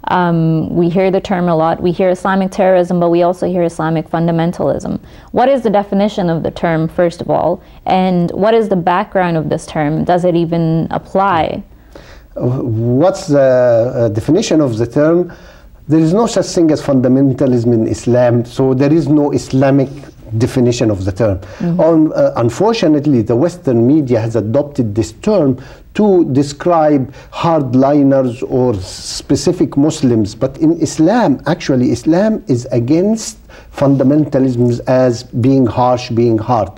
We hear the term a lot. We hear Islamic terrorism, but we also hear Islamic fundamentalism. What is the definition of the term, first of all? And what is the background of this term? Does it even apply? What's the definition of the term? There is no such thing as fundamentalism in Islam, so there is no Islamic definition of the term. Unfortunately, the Western media has adopted this term to describe hardliners or specific Muslims. But in Islam, actually, Islam is against fundamentalisms as being harsh, being hard.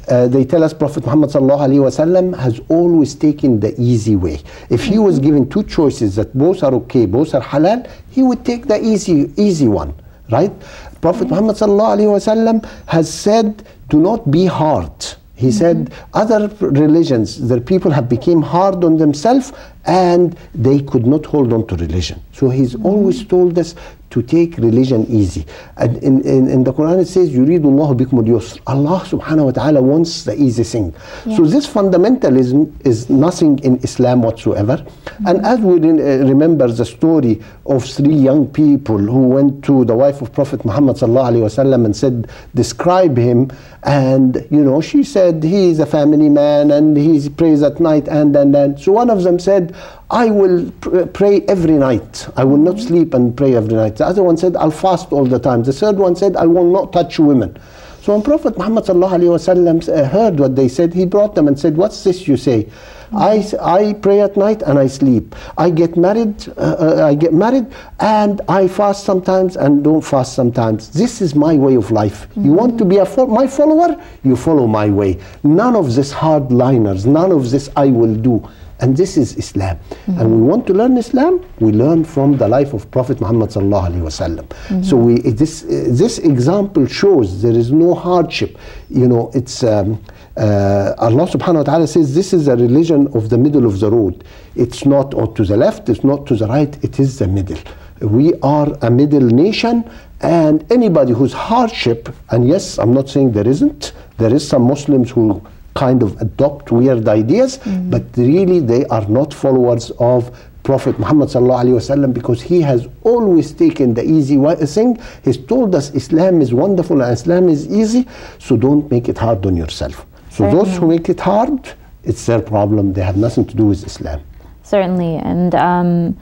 They tell us Prophet Muhammad ﷺ has always taken the easy way. If he was given two choices that both are okay, both are halal, he would take the easy one, right? Prophet Muhammad ﷺ has said, do not be hard. He said, other religions, their people have become hard on themselves and they could not hold on to religion. So he's always told us to take religion easy. And in the Quran it says, يُرِيدُ اللَّهُ بِكُمُ الْيُسْرَ. Allah subhanahu wa ta'ala wants the easy thing. So this fundamentalism is nothing in Islam whatsoever. And as we remember the story of 3 young people who went to the wife of Prophet Muhammad sallallahu alaihi wasallam and said, describe him. And you know, she said, he is a family man and he prays at night and. So one of them said, I will pray every night. I will not sleep and pray every night. The other one said, I'll fast all the time. The third one said, I will not touch women. So when Prophet Muhammad ﷺ heard what they said, he brought them and said, what's this you say? I pray at night and I sleep. I get married and I fast sometimes and don't fast sometimes. This is my way of life. You want to be my follower? You follow my way. None of this hardliners, none of this I will do. And this is Islam. And we want to learn Islam, we learn from the life of Prophet Muhammad sallallahu alaihi wasallam. So this example shows there is no hardship. You know, it's Allah subhanahu wa ta'ala says this is a religion of the middle of the road. It's not to the left, it's not to the right, it is the middle. We are a middle nation, and anybody whose hardship, and yes, I'm not saying there isn't, there is some Muslims who kind of adopt weird ideas, but really they are not followers of Prophet Muhammad sallallahu alaihi wasallam, because he has always taken the easy thing. He's told us Islam is wonderful and Islam is easy, so don't make it hard on yourself. So those who make it hard, it's their problem. They have nothing to do with Islam. Certainly. And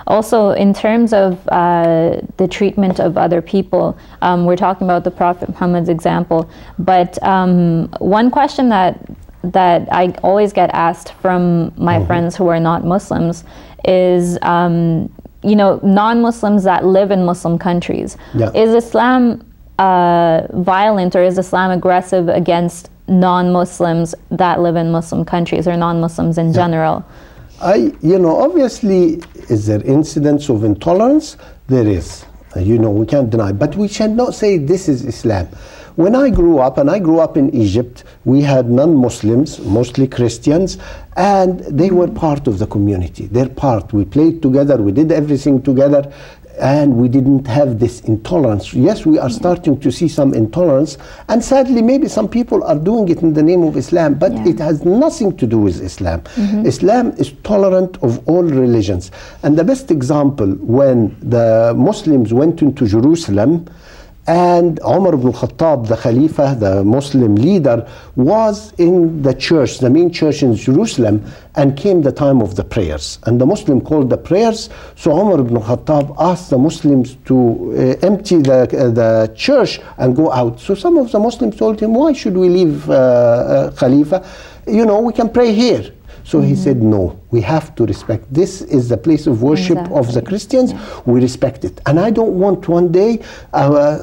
also in terms of the treatment of other people, we're talking about the Prophet Muhammad's example, but one question that I always get asked from my friends who are not Muslims is, you know, non-Muslims that live in Muslim countries. Is Islam violent, or is Islam aggressive against non-Muslims that live in Muslim countries, or non-Muslims in general? You know, obviously, is there incidents of intolerance? There is. You know, we can't deny. But we should not say this is Islam. When I grew up, and I grew up in Egypt, we had non-Muslims, mostly Christians, and they were part of the community. They're part. We played together, we did everything together, and we didn't have this intolerance. Yes, we are starting to see some intolerance, and sadly maybe some people are doing it in the name of Islam, but it has nothing to do with Islam. Islam is tolerant of all religions. And the best example, when the Muslims went into Jerusalem, and Umar ibn al-Khattab, the Khalifa, the Muslim leader, was in the church, the main church in Jerusalem, and came the time of the prayers. And the Muslim called the prayers, so Umar ibn al-Khattab asked the Muslims to empty the church and go out. So some of the Muslims told him, why should we leave, Khalifa? You know, we can pray here. So he said, no, we have to respect. This is the place of worship of the Christians. We respect it. And I don't want one day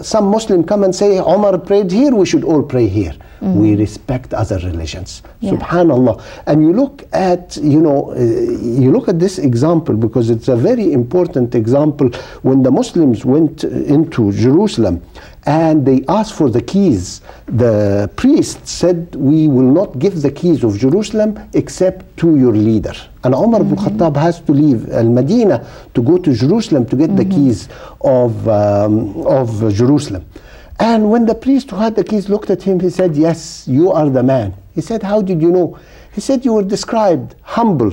some Muslim come and say, Omar prayed here, we should all pray here. We respect other religions. Subhanallah. And you look at, you know, you look at this example, because it's a very important example. When the Muslims went into Jerusalem and they asked for the keys, the priest said, we will not give the keys of Jerusalem except to your leader. And Umar ibn Khattab has to leave Al-Madinah to go to Jerusalem to get the keys of Jerusalem. And when the priest who had the keys looked at him, he said, yes, you are the man. He said, how did you know? He said, you were described humble.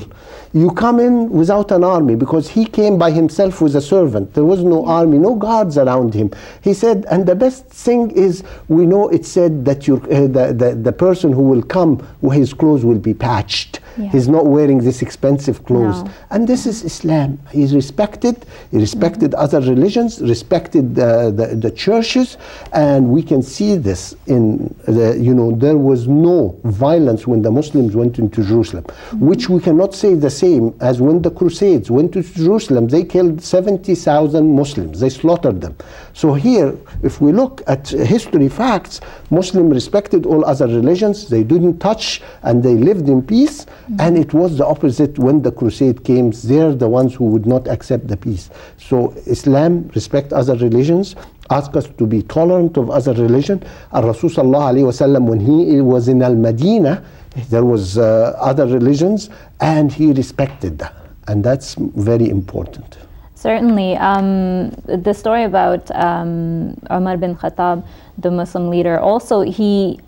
You come in without an army, because he came by himself with a servant. There was no army, no guards around him. He said, and the best thing is, we know it said that the person who will come, his clothes will be patched. Yeah. He's not wearing this expensive clothes. No. And this is Islam. He's respected. He respected other religions, respected the churches, and we can see this in, there was no violence when the Muslims went into Jerusalem, which we cannot say the same as when the Crusades went to Jerusalem. They killed 70,000 Muslims. They slaughtered them. So here, if we look at history facts, Muslims respected all other religions. They didn't touch, and they lived in peace. And it was the opposite when the crusade came. They're the ones who would not accept the peace. So Islam respect other religions, ask us to be tolerant of other religion. Rasul sallallahu alaihi wasallam, when he was in Al-Madinah, there was other religions, and he respected that. And that's very important. Certainly. The story about Umar bin Khattab, the Muslim leader, also he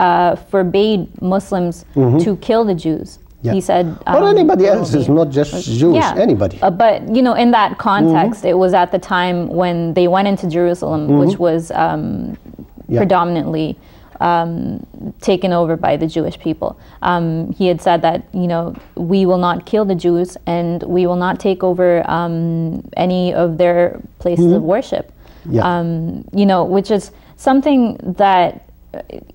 forbade Muslims to kill the Jews. Yeah. He said, or anybody else, is not just Jewish, anybody. But in that context, it was at the time when they went into Jerusalem, which was predominantly taken over by the Jewish people. He had said that, we will not kill the Jews, and we will not take over any of their places of worship. Yeah. Which is something that,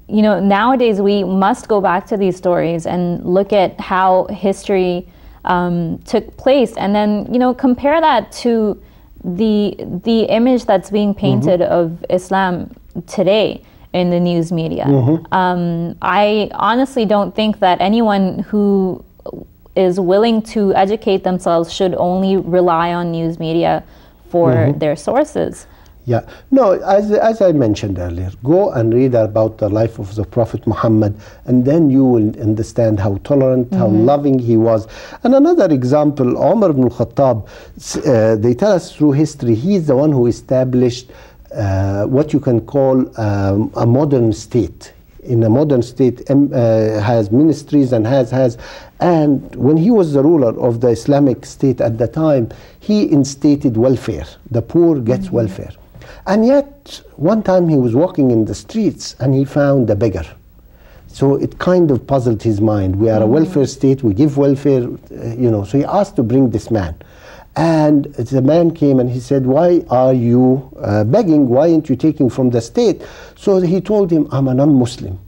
nowadays we must go back to these stories and look at how history took place, and then compare that to the image that's being painted of Islam today in the news media. I honestly don't think that anyone who is willing to educate themselves should only rely on news media for their sources. Yeah, no, as I mentioned earlier, go and read about the life of the Prophet Muhammad, and then you will understand how tolerant, how loving he was. And another example, Umar ibn Khattab, they tell us through history, he's the one who established what you can call a modern state. In a modern state, has ministries and and when he was the ruler of the Islamic State at the time, he instated welfare. The poor gets welfare. And yet, one time he was walking in the streets and he found a beggar. So it kind of puzzled his mind. We are a welfare state, we give welfare, So he asked to bring this man. And the man came and he said, why are you begging? Why aren't you taking from the state? So he told him, I'm a non-Muslim.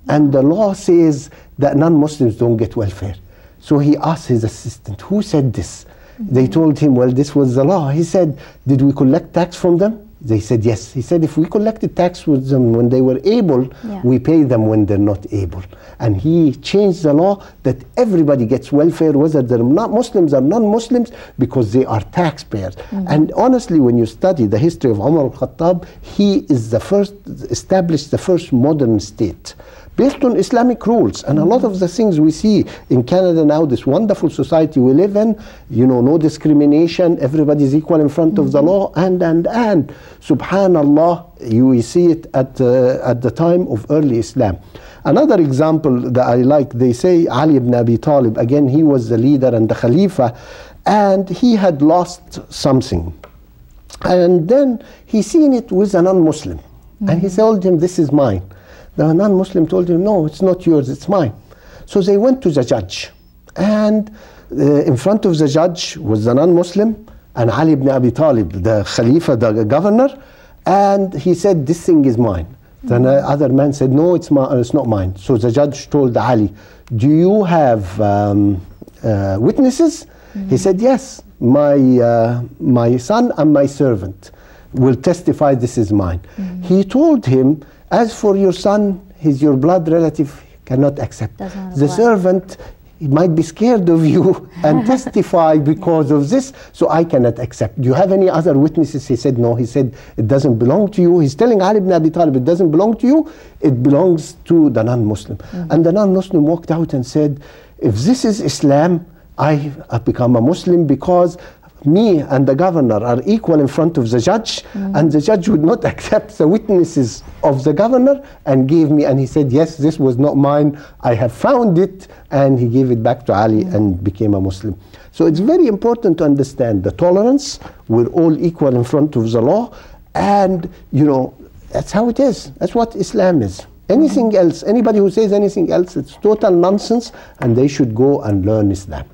And the law says that non-Muslims don't get welfare. So he asked his assistant, who said this? They told him, well, this was the law. He said, did we collect tax from them? They said, yes. He said, if we collected tax with them when they were able, we pay them when they're not able. And he changed the law that everybody gets welfare, whether they're not Muslims or non-Muslims, because they are taxpayers. And honestly, when you study the history of Umar al-Khattab, he is the first, established the first modern state, based on Islamic rules. And a lot of the things we see in Canada now, this wonderful society we live in, no discrimination, everybody's equal in front of the law, and subhanallah, you see it at the time of early Islam. Another example that I like, they say Ali ibn Abi Talib, again, he was the leader and the Khalifa, and he had lost something. And then he seen it with a non-Muslim, and he told him, this is mine. The non-Muslim told him, no, it's not yours, it's mine. So they went to the judge, and in front of the judge was the non-Muslim and Ali ibn Abi Talib, the Khalifa, the governor, and he said, this thing is mine. The other man said, no, it's not mine. So the judge told Ali, do you have witnesses? He said, yes, my son and my servant will testify this is mine. He told him, as for your son, he's your blood relative, cannot accept. The servant, he might be scared of you and testify because of this, so I cannot accept. Do you have any other witnesses? He said, no. He said, it doesn't belong to you. He's telling Ali ibn Abi Talib, it doesn't belong to you, it belongs to the non-Muslim. And the non-Muslim walked out and said, if this is Islam, I have become a Muslim, because me and the governor are equal in front of the judge, and the judge would not accept the witnesses of the governor and gave me, and he said, yes, this was not mine, I have found it, and he gave it back to Ali and became a Muslim. So it's very important to understand the tolerance. We're all equal in front of the law, and you know, that's how it is. That's what Islam is. Anything else, anybody who says anything else, it's total nonsense, and they should go and learn Islam.